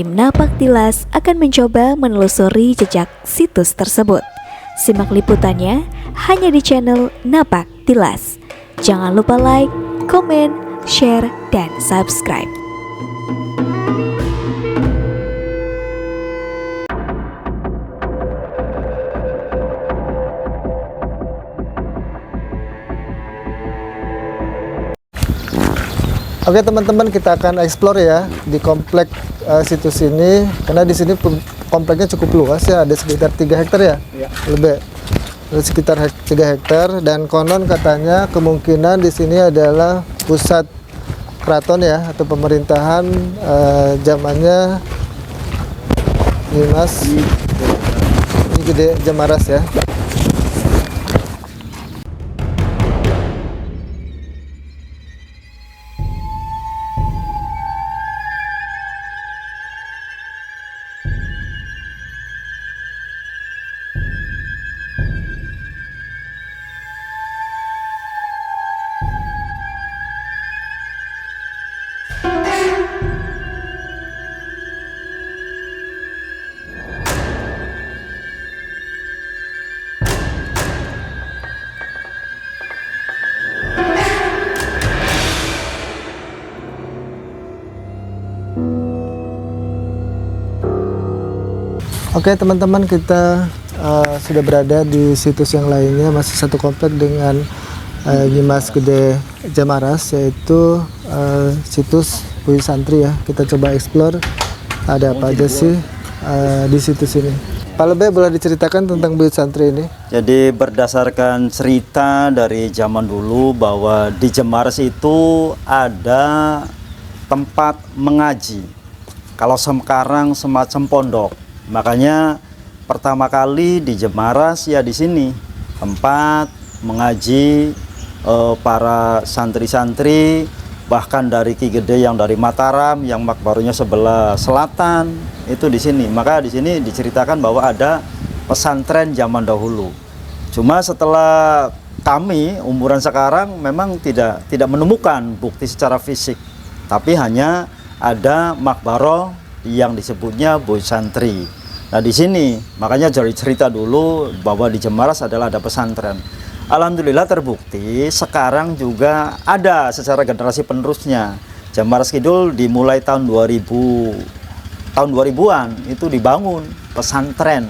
Tim Napak Tilas akan mencoba menelusuri jejak situs tersebut. Simak liputannya hanya di channel Napak Tilas. Jangan lupa like, komen, share, dan subscribe. Oke teman-teman, kita akan explore ya di komplek situs ini, karena di sini kompleknya cukup luas ya, ada sekitar 3 hektar ya, lebih ada sekitar 3 hektar, dan konon katanya kemungkinan di sini adalah pusat keraton ya, atau pemerintahan zamannya Nimas ini Gede Jamaras ya. Oke teman-teman, kita sudah berada di situs yang lainnya, masih satu komplek dengan Nyimas Gede Jamaras, yaitu situs Buyut Santri ya. Kita coba explore ada apa aja sih di situs ini. Pak Lebe, boleh diceritakan tentang Buyut Santri ini? Jadi berdasarkan cerita dari zaman dulu bahwa di Jemaras itu ada tempat mengaji. Kalau sekarang semacam pondok. Makanya pertama kali di Jemaras ya di sini tempat mengaji para santri-santri, bahkan dari Ki Gede yang dari Mataram, yang makbarunya sebelah selatan itu di sini. Maka di sini diceritakan bahwa ada pesantren zaman dahulu. Cuma setelah kami umuran sekarang memang tidak menemukan bukti secara fisik, tapi hanya ada makbaroh yang disebutnya Buyut Santri. Nah di sini makanya dari cerita dulu bahwa di Jemaras adalah ada pesantren. Alhamdulillah terbukti sekarang juga ada secara generasi penerusnya. Jemaras Kidul dimulai tahun 2000-an itu dibangun pesantren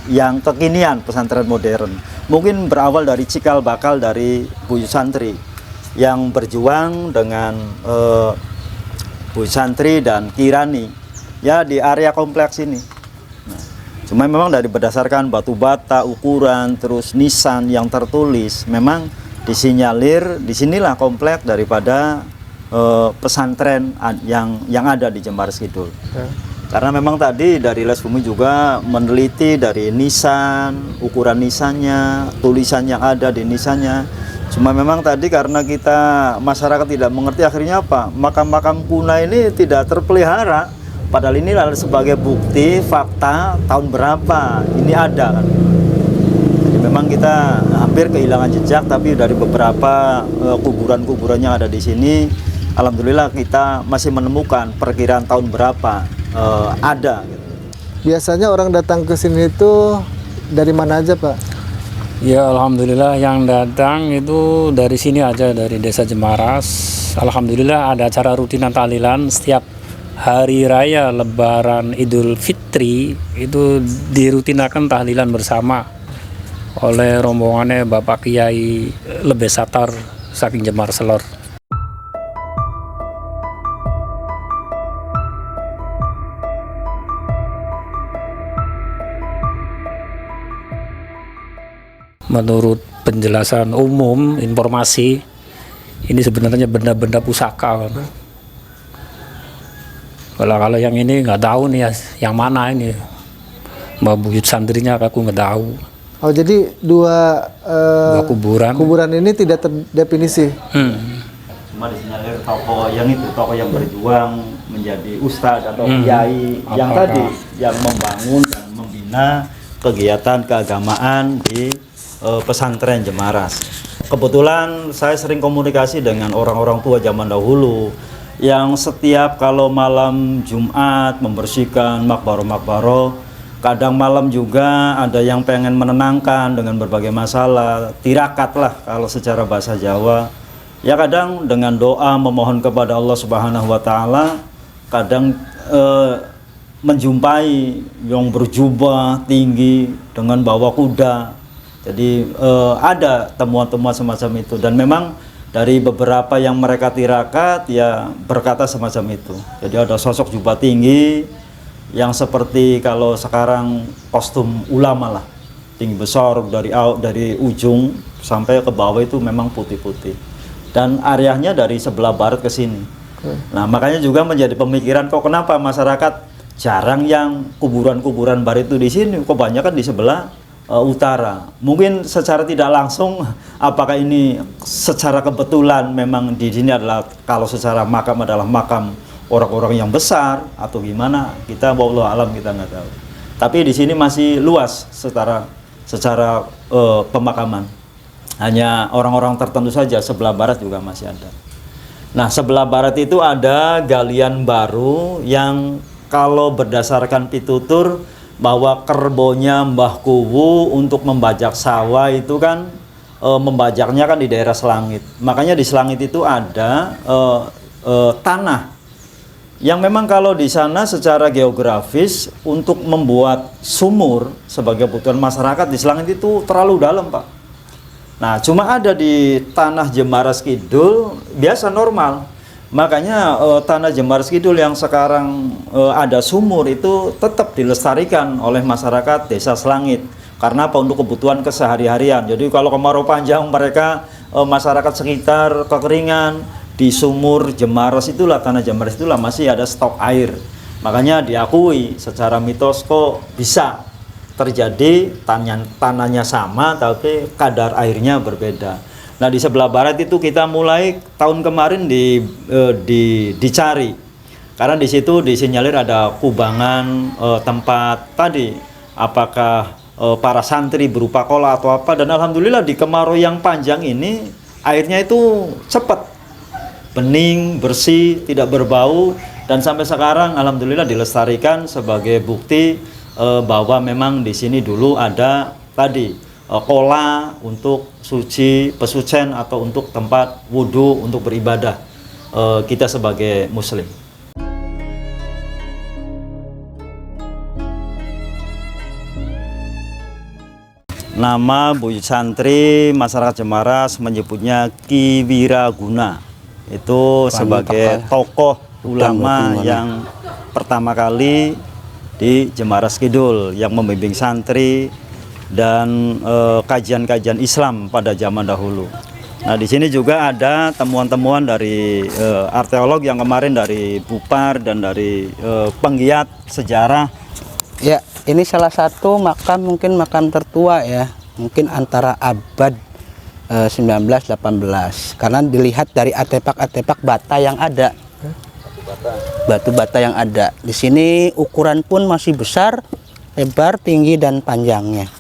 yang kekinian, pesantren modern. Mungkin berawal dari cikal bakal dari Buyut Santri yang berjuang dengan Buyut Santri dan Kirani ya di area kompleks ini. Nah, cuma memang dari berdasarkan batu bata, ukuran, terus nisan yang tertulis, memang disinyalir disinilah kompleks daripada pesantren yang ada di Jemaras Kidul. Karena memang tadi dari Les Bumi juga meneliti dari nisan, ukuran nisannya, tulisan yang ada di nisannya. Cuma memang tadi karena kita masyarakat tidak mengerti, akhirnya apa? Makam-makam kuno ini tidak terpelihara. Padahal ini adalah sebagai bukti fakta tahun berapa ini ada kan. Jadi memang kita hampir kehilangan jejak, tapi dari beberapa kuburan-kuburan yang ada di sini, alhamdulillah kita masih menemukan perkiraan tahun berapa ada. Gitu. Biasanya orang datang ke sini itu dari mana aja Pak? Ya alhamdulillah yang datang itu dari sini aja, dari desa Jemaras. Alhamdulillah ada acara rutinan tahlilan setiap hari raya Lebaran Idul Fitri, itu dirutinakan tahlilan bersama oleh rombongannya Bapak Kiai Lebe Satar saking Jemaras Selor. Menurut penjelasan umum, informasi, ini sebenarnya benda-benda pusaka. Kalau yang ini nggak tahu nih ya, yang mana ini Mbak Buyut Santrinya aku nggak tahu. Oh jadi dua kuburan ini tidak terdefinisi. Cuma disinyalir tokoh yang itu, tokoh yang berjuang menjadi ustadz atau kiai yang tadi yang membangun dan membina kegiatan keagamaan di pesantren Jemaras. Kebetulan saya sering komunikasi dengan orang-orang tua zaman dahulu. yang setiap kalau malam Jumat membersihkan makbaro-makbaro. Kadang malam juga ada yang pengen menenangkan dengan berbagai masalah, tirakat lah kalau secara bahasa Jawa. Ya kadang dengan doa memohon kepada Allah Subhanahu wa taala, kadang menjumpai yang berjubah tinggi dengan bawa kuda. Jadi ada temuan-temuan semacam itu, dan memang dari beberapa yang mereka tirakat ya berkata semacam itu. Jadi ada sosok jubah tinggi yang seperti kalau sekarang kostum ulama lah, tinggi besar dari ujung sampai ke bawah itu memang putih-putih, dan areanya dari sebelah barat ke sini. Nah makanya juga menjadi pemikiran, kok kenapa masyarakat jarang yang kuburan-kuburan barat itu di sini, kebanyakan di sebelah utara. Mungkin secara tidak langsung apakah ini secara kebetulan memang di sini adalah, kalau secara makam adalah makam orang-orang yang besar atau gimana, kita wallahu alam, kita nggak tahu. Tapi di sini masih luas secara pemakaman. Hanya orang-orang tertentu saja, sebelah barat juga masih ada. Nah, sebelah barat itu ada galian baru yang kalau berdasarkan pitutur bahwa kerbonya Mbah Kuwu untuk membajak sawah itu kan membajaknya kan di daerah Selangit. Makanya di Selangit itu ada tanah yang memang kalau di sana secara geografis untuk membuat sumur sebagai kebutuhan masyarakat di Selangit itu terlalu dalam, Pak. Nah, cuma ada di tanah Jemaras Kidul biasa normal. Makanya tanah Jemaras Kidul yang sekarang ada sumur itu tetap dilestarikan oleh masyarakat Desa Selangit. Karena apa? Untuk kebutuhan kesehari-harian. Jadi kalau kemarau panjang mereka masyarakat sekitar kekeringan, di sumur Jemaras itulah, tanah Jemaras itulah masih ada stok air. Makanya diakui secara mitos kok bisa terjadi tanahnya sama tapi kadar airnya berbeda. Nah di sebelah barat itu kita mulai tahun kemarin dicari, karena di situ disinyalir ada kubangan tempat tadi, apakah para santri berupa kola atau apa, dan alhamdulillah di kemarau yang panjang ini airnya itu cepat bening, bersih, tidak berbau, dan sampai sekarang alhamdulillah dilestarikan sebagai bukti bahwa memang di sini dulu ada tadi kola untuk suci, pesucen atau untuk tempat wudhu untuk beribadah kita sebagai muslim. Nama buyut santri masyarakat Jemaras menyebutnya Ki Wiraguna. Itu sebagai tokoh ulama yang pertama kali di Jemaras Kidul yang membimbing santri dan kajian-kajian Islam pada zaman dahulu. Nah, di sini juga ada temuan-temuan dari arkeolog yang kemarin dari Bupar dan dari penggiat sejarah. Ya, ini salah satu makam, mungkin makam tertua ya, mungkin antara abad 19-18, karena dilihat dari artefak-artefak bata yang ada, batu bata yang ada di sini. Ukuran pun masih besar, lebar, tinggi dan panjangnya.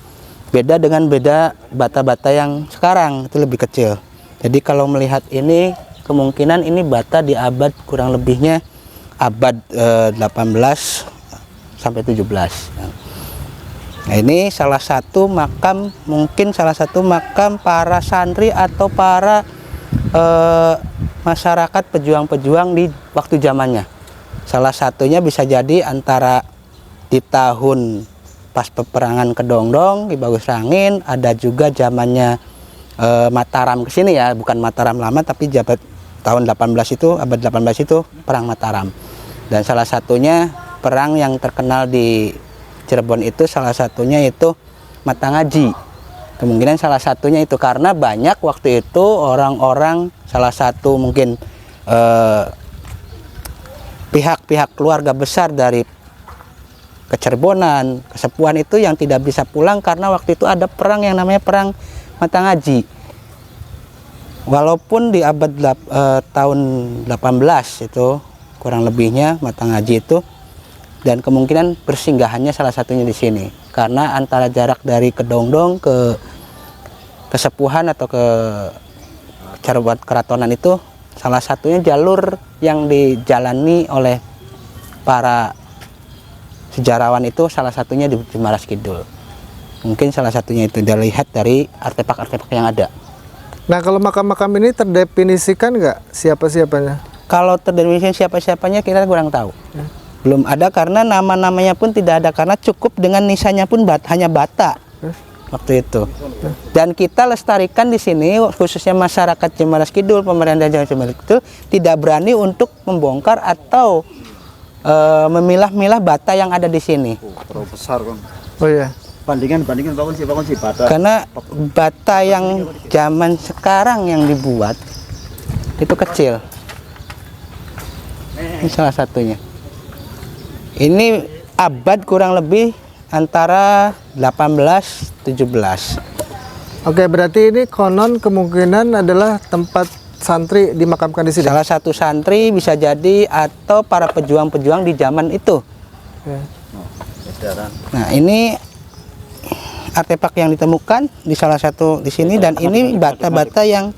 Beda dengan bata-bata yang sekarang, itu lebih kecil. Jadi kalau melihat ini, kemungkinan ini bata di abad kurang lebihnya abad 18 sampai 17. Nah, ini salah satu makam, mungkin salah satu makam para santri atau para masyarakat pejuang-pejuang di waktu zamannya. Salah satunya bisa jadi antara di tahun pas peperangan Kedongdong di Bagus Rangin, ada juga zamannya Mataram ke sini ya, bukan Mataram lama tapi jabat tahun 18 itu, abad 18 itu perang Mataram. Dan salah satunya perang yang terkenal di Cirebon itu salah satunya itu Mata Ngaji. Kemungkinan salah satunya itu karena banyak waktu itu orang-orang, salah satu mungkin pihak-pihak keluarga besar dari Kecerbonan, Kesepuhan itu yang tidak bisa pulang karena waktu itu ada perang yang namanya perang Mata Ngaji. Walaupun di abad tahun 18 itu kurang lebihnya Mata Ngaji itu, dan kemungkinan persinggahannya salah satunya di sini karena antara jarak dari Kedongdong ke Kesepuhan atau ke Cerbat Keratonan itu salah satunya jalur yang dijalani oleh para sejarawan itu salah satunya di Jemaras Kidul. Mungkin salah satunya itu dilihat dari artefak-artefak yang ada. Nah, kalau makam-makam ini terdefinisikan nggak siapa-siapanya? Kalau terdefinisi siapa-siapanya kita kurang tahu. Belum ada karena nama-namanya pun tidak ada karena cukup dengan nisanya pun hanya bata waktu itu. Dan kita lestarikan di sini khususnya masyarakat Jemaras Kidul, pemerintah Jemaras Kidul tidak berani untuk membongkar atau memilah-milah bata yang ada di sini. Terlalu besar kan. Oh iya. Bandingan bangun sih bata. Karena bata yang zaman sekarang yang dibuat itu kecil. Ini salah satunya. Ini abad kurang lebih antara 18-17. Oke, berarti ini konon kemungkinan adalah tempat santri dimakamkan di sini. Salah satu santri bisa jadi atau para pejuang-pejuang di zaman itu. Ya. Nah, ini artefak yang ditemukan di salah satu di sini dan ini bata-bata yang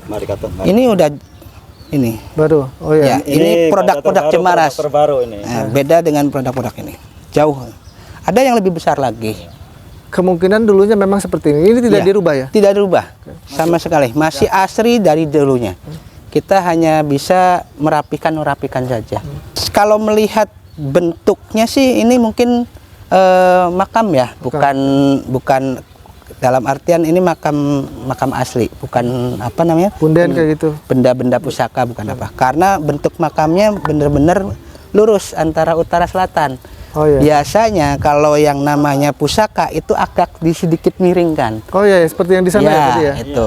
Mari kata. ini udah ini. Baru. Oh Ya, ya. ini produk-produk Jemaras. Terbaru ini. Nah, beda dengan produk-produk ini. Jauh. Ada yang lebih besar lagi. Kemungkinan dulunya memang seperti ini. Ini tidak Ya, dirubah ya? Tidak dirubah. Sama sekali. Masih asri dari dulunya. Kita hanya bisa merapikan saja. Kalau melihat bentuknya sih ini mungkin makam ya, bukan dalam artian ini makam asli, bukan apa namanya? Punden kayak gitu. Benda-benda pusaka bukan apa. Karena bentuk makamnya benar-benar lurus antara utara selatan. Oh iya. Biasanya kalau yang namanya pusaka itu agak sedikit miring kan. Oh iya, seperti yang di sana ya, tadi ya. Itu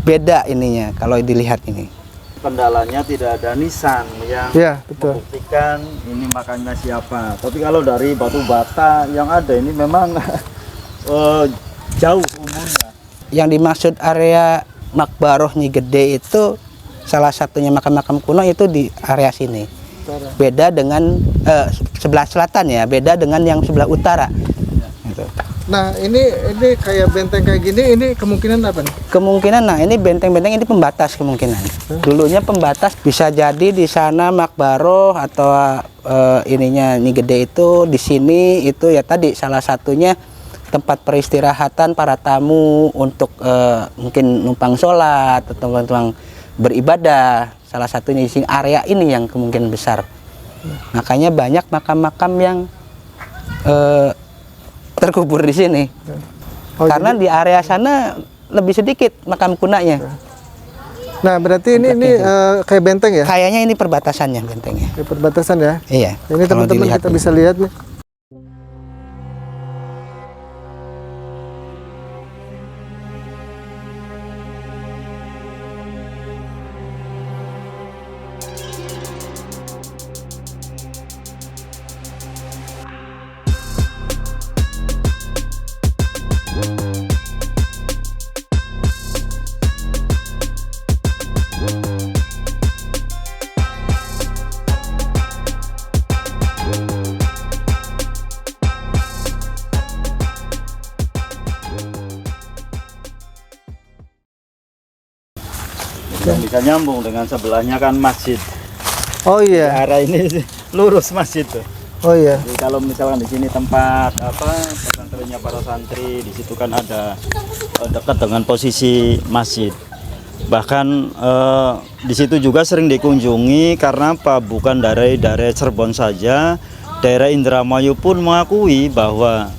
beda ininya kalau dilihat ini. Kendalanya tidak ada nisan yang Iya, betul. membuktikan ini makamnya siapa. Tapi kalau dari batu bata yang ada ini memang jauh umurnya. Yang dimaksud area Makbaroh Nyi Gede itu salah satunya makam-makam kuno itu di area sini. Beda dengan sebelah selatan ya, beda dengan yang sebelah utara. Gitu. Nah, ini kayak benteng kayak gini, ini kemungkinan apa nih? Kemungkinan, nah ini benteng-benteng ini pembatas kemungkinan. Dulunya pembatas bisa jadi di sana Makbaroh atau ininya Nyi Gede itu di sini itu ya tadi salah satunya tempat peristirahatan para tamu untuk mungkin numpang sholat atau numpang beribadah. Salah satunya di sini area ini yang kemungkinan besar. Makanya banyak makam-makam yang terkubur di sini. Oh, Karena di area sana lebih sedikit makam kunanya. Nah, berarti ini kayak benteng ya? Kayaknya ini perbatasannya bentengnya. Kayak perbatasan ya? Iya. Ini kalau teman-teman dilihat kita nih. bisa lihat nih. Yang bisa nyambung dengan sebelahnya kan masjid. Oh iya. Arah ini lurus masjid tuh. Oh iya. Jadi kalau misalkan di sini tempat pesantrennya para santri, di situ kan ada dekat dengan posisi masjid. Bahkan di situ juga sering dikunjungi karena apa? Bukan dari daerah Cirebon saja, daerah Indramayu pun mengakui bahwa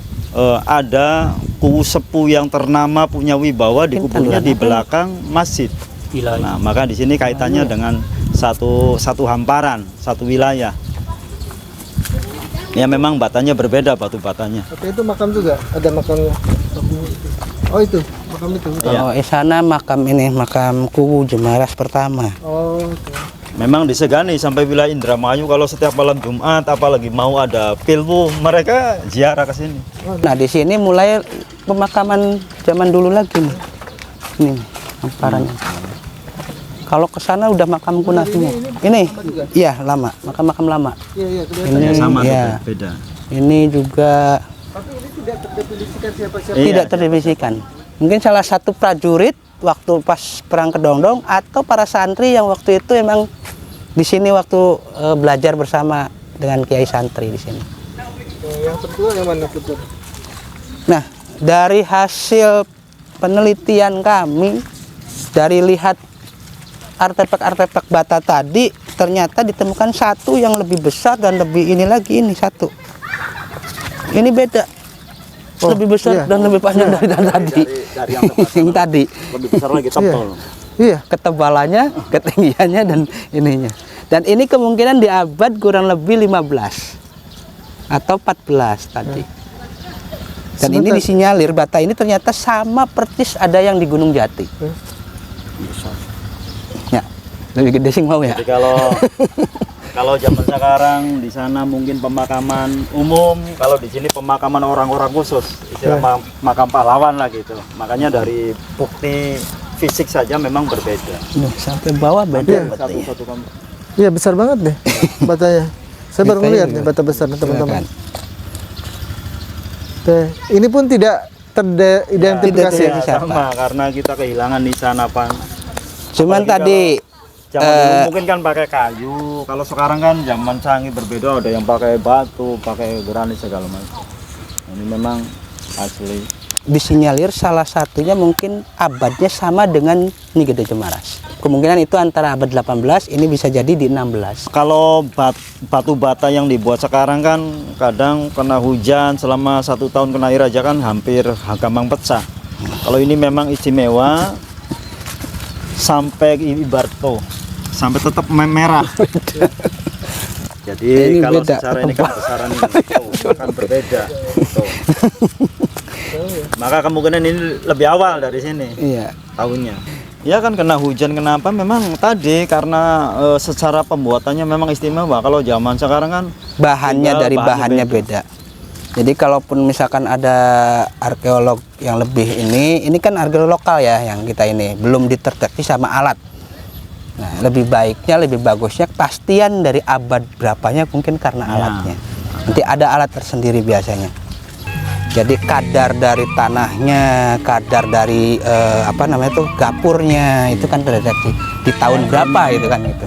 ada kubu sepuh yang ternama punya wibawa dikuburnya di belakang masjid. Nah, maka di sini kaitannya dengan satu hamparan, satu wilayah. Ya memang batanya berbeda, batu batanya. Oke, itu makam juga, ada makamnya. Oh itu, makam itu. Kalau di sana makam ini makam kubu Jemaras pertama. Oh. Oke. Memang disegani sampai wilayah Indramayu kalau setiap malam Jumat apalagi mau ada pilwu mereka ziarah ke sini. Nah di sini mulai pemakaman zaman dulu lagi nih. Ini hamparannya. Kalau ke sana udah makam kuno semua. Ini, iya lama, makam-makam lama. Iya, kelihatan. Ini Sama ya. beda. Ini juga Tapi ini tidak terdefinisikan siapa-siapa. Iya. tidak terdefinisikan. Mungkin salah satu prajurit waktu pas perang Kedondong atau para santri yang waktu itu emang di sini waktu belajar bersama dengan kiai santri di sini. Yang tertua yang mana Putur? Nah, dari hasil penelitian kami, dari lihat artefak-artefak bata tadi, ternyata ditemukan satu yang lebih besar dan lebih ini lagi, ini satu. Ini beda. Oh, lebih besar iya. dan lebih panjang dari yang tadi. Dari yang tempat Yang tadi. lebih besar lagi tebal. Iya. Ketebalannya, ketinggiannya dan ininya. Dan ini kemungkinan di abad kurang lebih 15 atau 14 tadi. Dan ini Sebentar. disinyalir bata ini ternyata sama persis ada yang di Gunung Jati. Ya, lebih gede sih mau ya. Jadi kalau zaman sekarang di sana mungkin pemakaman umum, kalau di sini pemakaman orang-orang khusus, istilah makam pahlawan lah gitu. Makanya dari bukti fisik saja memang berbeda. Sampai bawah beda batanya. Satu kamar. Iya, besar banget deh batanya. Saya baru Batanya ngeliat juga. nih bata besar teman-teman. Silakan. Teh, ini pun tidak teridentifikasi. Tidak. Ya, sama karena kita kehilangan nisanapan. Cuman Apalagi tadi Zaman dulu mungkin kan pakai kayu, kalau sekarang kan zaman canggih berbeda, ada yang pakai batu, pakai granit segala macam. Ini memang asli. disinyalir salah satunya mungkin abadnya sama dengan Nyi Gede Jemaras. Kemungkinan itu antara abad 18, ini bisa jadi di 16. Kalau batu bata yang dibuat sekarang kan kadang kena hujan selama 1 tahun kena air aja kan hampir gampang pecah. Kalau ini memang istimewa sampai ibarat tuh, sampai tetap merah. Jadi Ini kalau beda. secara ini kan besaran ini akan berbeda. Tuh. Maka kemungkinan ini lebih awal dari sini Iya. tahunnya. Ya kan kena hujan kenapa? Memang tadi karena secara pembuatannya memang istimewa. Kalau zaman sekarang kan Bahannya tinggal dari bahannya beda. Jadi kalaupun misalkan ada arkeolog yang lebih ini kan arkeolog lokal ya yang kita ini belum diterdeteksi sama alat. Nah, lebih baiknya, lebih bagusnya kepastian dari abad berapanya mungkin karena alatnya. Nanti ada alat tersendiri biasanya. Jadi kadar dari tanahnya, kadar dari apa namanya itu gapurnya itu kan terdeteksi di tahun berapa itu kan itu.